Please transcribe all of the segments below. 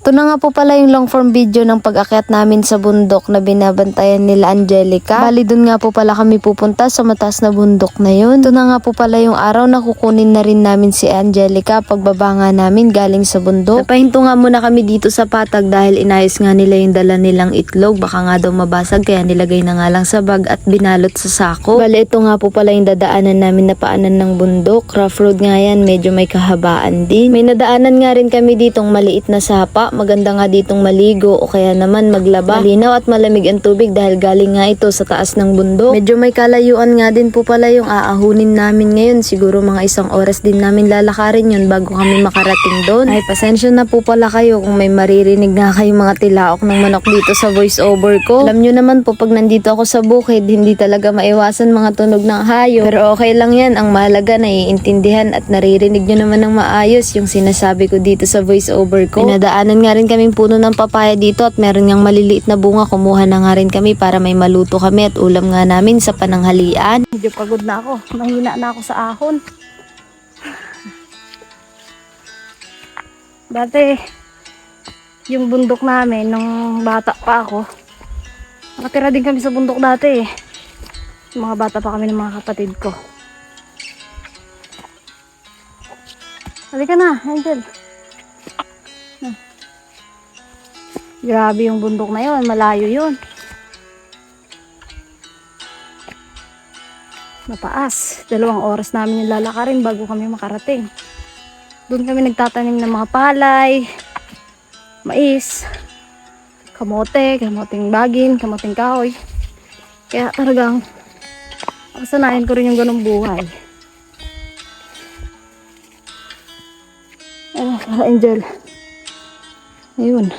Ito na nga po pala yung long form video ng pag-akyat namin sa bundok na binabantayan nila Angelica. Bali dun nga po pala kami pupunta sa mataas na bundok na yun. Ito na nga po pala yung araw na kukunin na rin namin si Angelica pagbaba nga namin galing sa bundok. Napahinto nga muna kami dito sa patag dahil inayos nga nila yung dala nilang itlog. Baka nga daw mabasag kaya nilagay na nga lang sa bag at binalot sa sako. Bali ito nga po pala yung dadaanan namin na paanan ng bundok. Rough road nga yan, medyo may kahabaan din. May nadaanan nga rin kami ditong maliit na sapa. Maganda nga ditong maligo o kaya naman maglaba. Malinaw at malamig ang tubig dahil galing nga ito sa taas ng bundok. Medyo may kalayuan nga din po pala yung aahunin namin ngayon. Siguro mga 1 oras din namin lalakarin yun bago kami makarating doon. Ay pasensya na po pala kayo kung may maririnig nga kayong mga tilaok ng manok dito sa voice over ko. Alam nyo naman po pag nandito ako sa bukid, hindi talaga maiwasan mga tunog ng hayop. Pero okay lang yan. Ang mahalaga naiintindihan at naririnig nyo naman ng maayos yung sinasabi ko dito sa voice over ko. Pinadaanan nga rin kaming puno ng papaya dito at meron ngang maliliit na bunga. Kumuha na nga rin kami para may maluto kami at ulam nga namin sa pananghalian. Medyo pagod na ako. Mahina na ako sa ahon. Dati, yung bundok namin, nung bata pa ako, nakatira din kami sa bundok dati eh. Yung mga bata pa kami ng mga kapatid ko. Halika na, Angel. Grabe yung bundok na yun, malayo yun. Mataas. 2 oras namin yung lalakarin bago kami makarating. Doon kami nagtatanim ng mga palay, mais, kamote, kamoting bagin, kamoting kahoy. Kaya talagang kasanayan ko rin yung ganong buhay. Ayun, Angel. Ayun.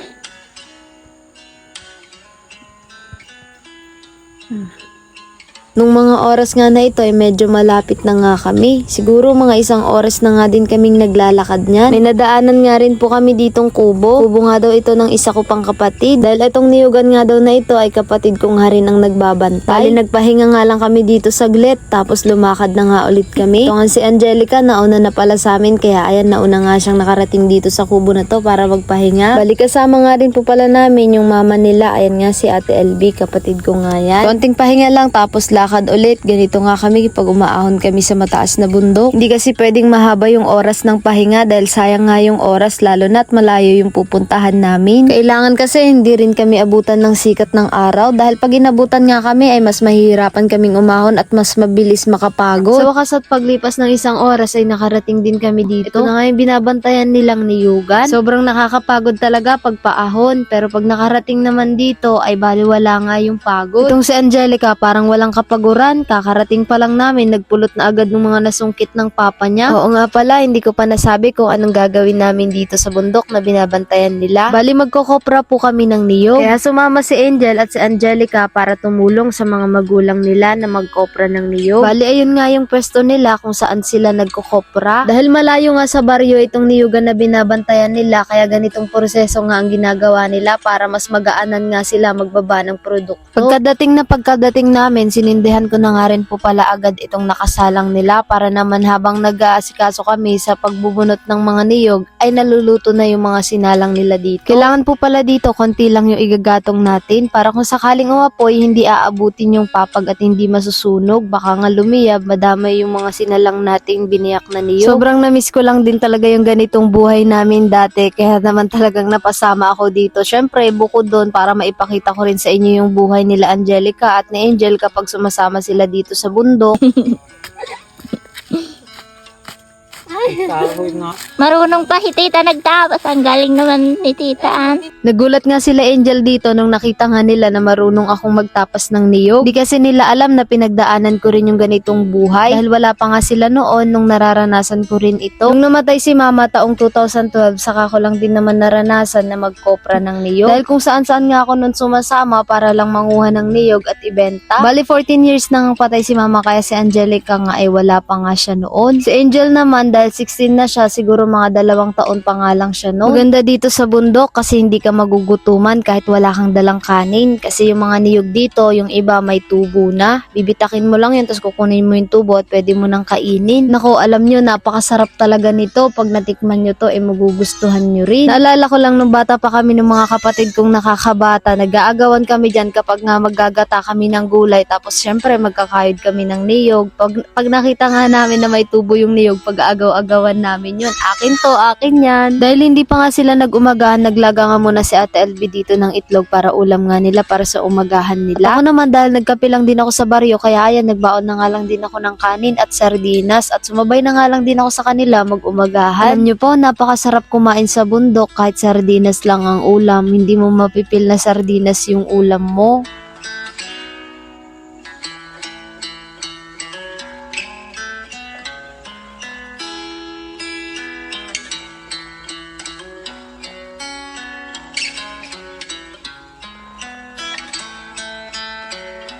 Nung mga oras nga na ito ay medyo malapit na nga kami. Siguro mga 1 oras na nga din kaming naglalakad niyan. May nadaanan nga rin po kami ditong kubo. Kubo nga daw ito ng isa ko pang kapatid. Dahil itong niyugan nga daw na ito ay kapatid ko nga rin ang nagbabantay. Bali nagpahinga nga lang kami dito saglit tapos lumakad na nga ulit kami. Ito nga si Angelica nauna na pala sa amin kaya ayan nauna nga siyang nakarating dito sa kubo na to para magpahinga. Bali kasama nga rin po pala namin yung mama nila. Ayan nga si Ate LB, kapatid ko nga yan. Konting pahinga lang tapos lakad ulit. Ganito nga kami pag umaahon kami sa mataas na bundok. Hindi kasi pwedeng mahaba yung oras ng pahinga dahil sayang nga yung oras lalo na't malayo yung pupuntahan namin. Kailangan kasi hindi rin kami abutan ng sikat ng araw dahil pag inabutan nga kami ay mas mahihirapan kaming umahon at mas mabilis makapagod. Sa wakas at paglipas ng 1 oras ay nakarating din kami dito. Ito na nga yung binabantayan nilang niyugan. Sobrang nakakapagod talaga pag paahon pero pag nakarating naman dito ay baliwala nga yung pagod. Itong si Angelica parang walang kapaguran, kakarating pa lang namin, nagpulot na agad ng mga nasungkit ng papa niya. Oo nga pala, hindi ko pa nasabi kung anong gagawin namin dito sa bundok na binabantayan nila. Bali magkokopra po kami ng niyog. Kaya sumama si Angel at si Angelica para tumulong sa mga magulang nila na magkopra ng niyog. Bali ayun nga yung pwesto nila kung saan sila nagkokopra. Dahil malayo nga sa baryo itong niyugan na binabantayan nila, kaya ganitong proseso nga ang ginagawa nila para mas magaanan nga sila magbaba ng produkto. Pagkadating namin, sinindihan ko na nga rin po pala agad itong nakasalang nila para naman habang nag-aasikaso kami sa pagbubunot ng mga niyog ay naluluto na yung mga sinalang nila dito. Kailangan po pala dito konti lang yung igagatong natin para kung sakaling umapoy hindi aabutin yung papag at hindi masusunog. Baka nga lumiyab, madamay yung mga sinalang nating biniyak na niyog. Sobrang namiss ko lang din talaga yung ganitong buhay namin dati kaya naman talagang napasama ako dito. Syempre bukod doon para maipakita ko rin sa inyo yung buhay nila Angelica at ni Angel kapag sumasama sila dito sa bundok. Marunong pa si tita nagtapas. Ang galing naman ni tita. Nagulat nga sila Angel dito nung nakita nga nila na marunong akong magtapas ng niyog. Di kasi nila alam na pinagdaanan ko rin yung ganitong buhay dahil wala pa nga sila noon nung nararanasan ko rin ito. Nung namatay si mama taong 2012, saka ko lang din naman naranasan na magkopra ng niyog. Dahil kung saan-saan nga ako nun sumasama para lang manguha ng niyog at ibenta. Bali 14 years nang patay si mama kaya si Angelica nga ay wala pa nga siya noon. Si Angel naman dahil dahil 16 na siya, siguro mga 2 taon pa nga lang siya no. Maganda dito sa bundok kasi hindi ka magugutuman kahit wala kang dalang kanin. Kasi yung mga niyog dito, yung iba may tubo na. Bibitakin mo lang yun, tapos kukunin mo yung tubo at pwede mo nang kainin. Nako, alam nyo, napakasarap talaga nito. Pag natikman nyo to, magugustuhan nyo rin. Naalala ko lang nung bata pa kami ng mga kapatid kong nakakabata, nag-aagawan kami dyan kapag nga maggagata kami ng gulay. Tapos syempre magkakayod kami ng niyog. Pag nakita nga namin na may tubo yung niyog, pag-agaw-agawan namin yun. Akin to, akin yan. Dahil hindi pa nga sila nag-umagahan, naglaga nga muna si Ate LB dito ng itlog para ulam nga nila para sa umagahan nila. At ako naman dahil nagkape lang din ako sa baryo, kaya ayan, nagbaon na nga lang din ako ng kanin at sardinas at sumabay na nga lang din ako sa kanila mag-umagahan. Alam nyo po, napakasarap kumain sa bundok kahit sardinas lang ang ulam. Hindi mo mapipil na sardinas yung ulam mo.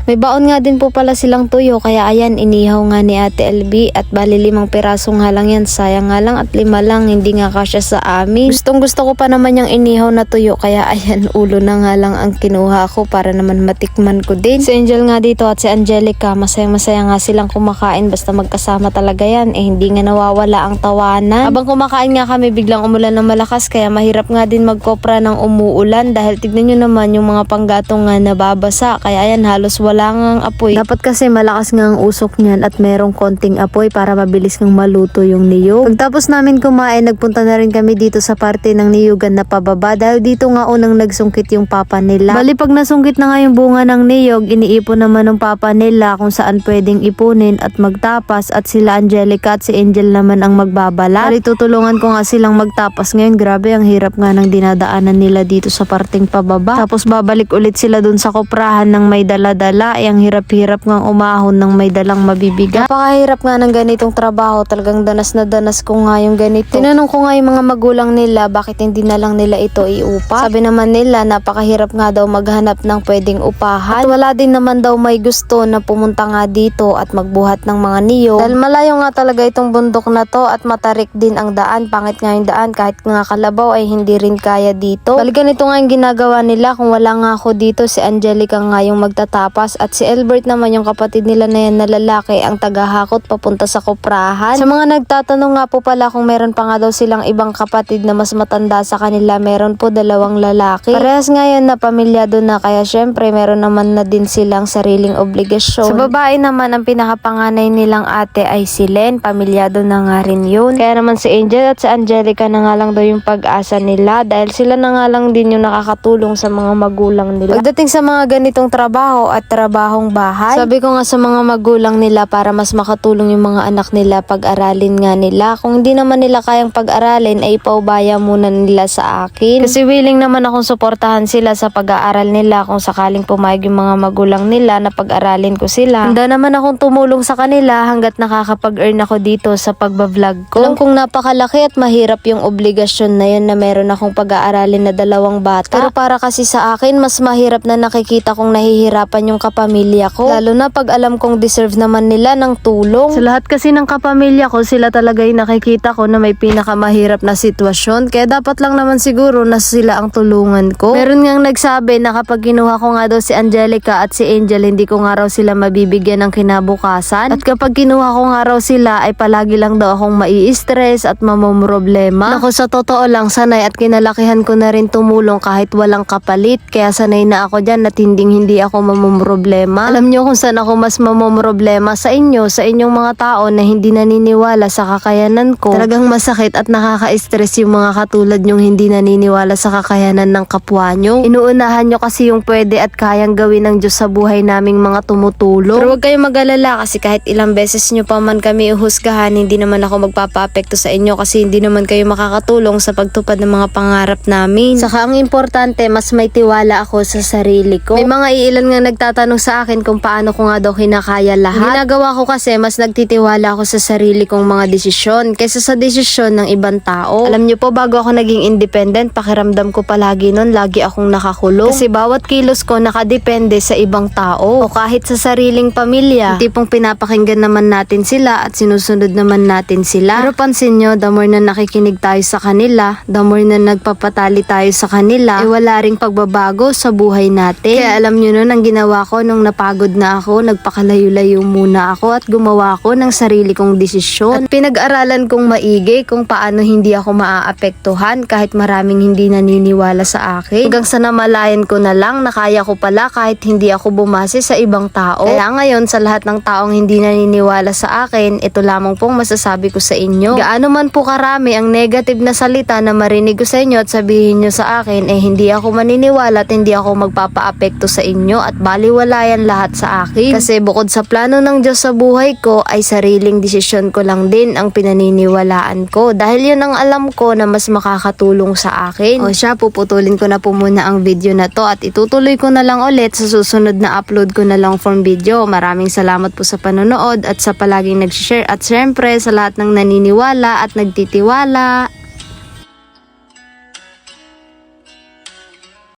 May baon nga din po pala silang tuyo kaya ayan inihaw nga ni Ate LB at bali 5 piraso nga lang yan, sayang nga lang at 5 lang, hindi nga kasya sa amin. Gustong gusto ko pa naman yung inihaw na tuyo kaya ayan ulo na nga lang ang kinuha ko para naman matikman ko din. Si Angel nga dito at si Angelica masayang masaya nga silang kumakain basta magkasama talaga yan, hindi nga nawawala ang tawanan. Habang kumakain nga kami biglang umulan ng malakas kaya mahirap nga din magkopra ng umuulan dahil tignan nyo naman yung mga panggatong nga nababasa kaya ayan halos wala ngang apoy. Dapat kasi malakas nga ang usok niyan at merong konting apoy para mabilis ngang maluto yung niyog. Pagtapos namin kumain, nagpunta na rin kami dito sa parte ng niyugan na pababa dahil dito nga unang nagsungkit yung papa nila. Bali pag nasungkit na nga yung bunga ng niyog, iniipon naman ng papa nila kung saan pwedeng ipunin at magtapas at sila Angelica at si Angel naman ang magbabalat. Bali tutulungan ko nga silang magtapas ngayon. Grabe ang hirap nga ng dinadaanan nila dito sa parting pababa. Tapos babalik ulit sila dun sa koprahan ng may dala-dala. Ay ang hirap-hirap nga umahon ng may dalang mabibigat. Napakahirap nga ng ganitong trabaho. Talagang danas na danas ko nga yung ganito. Tinanong ko nga yung mga magulang nila bakit hindi na lang nila ito iupa. Sabi naman nila napakahirap nga daw maghanap ng pwedeng upahan. At wala din naman daw may gusto na pumunta nga dito at magbuhat ng mga niyog. Dahil malayo nga talaga itong bundok na to at matarik din ang daan. Pangit nga yung daan kahit nga kalabaw ay hindi rin kaya dito. Balikan ito nga yung ginagawa nila. Kung wala nga ako dito, si Angelica nga yung magtatapas at si Albert naman yung kapatid nila na yan na lalaki ang tagahakot papunta sa koprahan. Sa mga nagtatanong nga po pala kung meron pa nga daw silang ibang kapatid na mas matanda sa kanila, meron po 2 lalaki. Parehas ngayon na pamilyado na kaya syempre meron naman na din silang sariling obligasyon. Sa babae naman ang pinakapanganay nilang ate ay si Len, pamilyado na nga rin yun. Kaya naman si Angel at si Angelica na nga lang daw yung pag-asa nila dahil sila na nga lang din yung nakakatulong sa mga magulang nila. Pagdating sa mga ganitong trabaho at trabahong bahay, sabi ko nga sa mga magulang nila para mas makatulong yung mga anak nila pag-aralin nga nila. Kung hindi naman nila kayang pag-aralin ay paubaya muna nila sa akin. Kasi willing naman akong suportahan sila sa pag-aaral nila kung sakaling pumayag yung mga magulang nila na pag-aralin ko sila. Handa naman akong tumulong sa kanila hanggat nakakapag-earn ako dito sa pagbablog ko. Alam kong napakalaki at mahirap yung obligasyon na yun na meron akong pag-aaralin na 2 bata. Pero para kasi sa akin mas mahirap na nakikita kong nahihirapan yung kapamilya ko. Lalo na pag alam kong deserve naman nila ng tulong. Sa lahat kasi ng kapamilya ko, sila talaga yung nakikita ko na may pinakamahirap na sitwasyon. Kaya dapat lang naman siguro na sila ang tulungan ko. Meron ngang nagsabi na kapag kinuha ko nga daw si Angelica at si Angel, hindi ko nga raw sila mabibigyan ng kinabukasan. At kapag kinuha ko nga raw sila, ay palagi lang daw akong mai-stress at mamomroblema. Ako sa totoo lang, sanay at kinalakihan ko na rin tumulong kahit walang kapalit. Kaya sanay na ako dyan at hindi ako mamomroblema. Alam nyo kung saan ako mas mamomroblema sa inyo, sa inyong mga tao na hindi naniniwala sa kakayanan ko. Talagang masakit at nakaka-stress yung mga katulad nyong hindi naniniwala sa kakayanan ng kapwa nyo. Inuunahan nyo kasi yung pwede at kayang gawin ng Diyos sa buhay naming mga tumutulong. Pero huwag kayong mag-alala kasi kahit ilang beses nyo pa man kami uhusgahan, hindi naman ako magpapa-apekto sa inyo kasi hindi naman kayo makakatulong sa pagtupad ng mga pangarap namin. Saka ang importante, mas may tiwala ako sa sarili ko. May mga iilan nga nagtatanong nagtatanong sa akin kung paano ko nga daw kinakaya lahat. Ang ginagawa ko kasi mas nagtitiwala ako sa sarili kong mga desisyon kaysa sa desisyon ng ibang tao. Alam niyo po, bago ako naging independent, pakiramdam ko palagi nun, lagi akong nakakulong. Kasi bawat kilos ko nakadepende sa ibang tao o kahit sa sariling pamilya. Yung tipong pinapakinggan naman natin sila at sinusunod naman natin sila. Pero pansin nyo, the more na nakikinig tayo sa kanila, the more na nagpapatali tayo sa kanila, wala ring pagbabago sa buhay natin. Kaya alam nyo nun, ang ginawa ko nung napagod na ako, nagpakalayo-layo muna ako at gumawa ko ng sarili kong desisyon. At pinag-aralan kong maigi kung paano hindi ako maaapektuhan kahit maraming hindi naniniwala sa akin. Hanggang sa namalayan ko na lang na kaya ko pala kahit hindi ako bumase sa ibang tao. Kaya ngayon, sa lahat ng taong hindi naniniwala sa akin, ito lamang pong masasabi ko sa inyo. Gaano man po karami ang negative na salita na marinig ko sa inyo at sabihin nyo sa akin, hindi ako maniniwala at hindi ako magpapaapekto sa inyo at baliwalayan lahat sa akin. Kasi bukod sa plano ng Diyos sa buhay ko, ay sariling desisyon ko lang din ang pinaniniwalaan ko. Dahil yun ang alam ko na mas makakatulong sa akin. O siya, puputulin ko na po muna ang video na to at itutuloy ko na lang ulit sa susunod na upload ko na lang from video. Maraming salamat po sa panonood at sa palaging nag-share at syempre sa lahat ng naniniwala at nagtitiwala.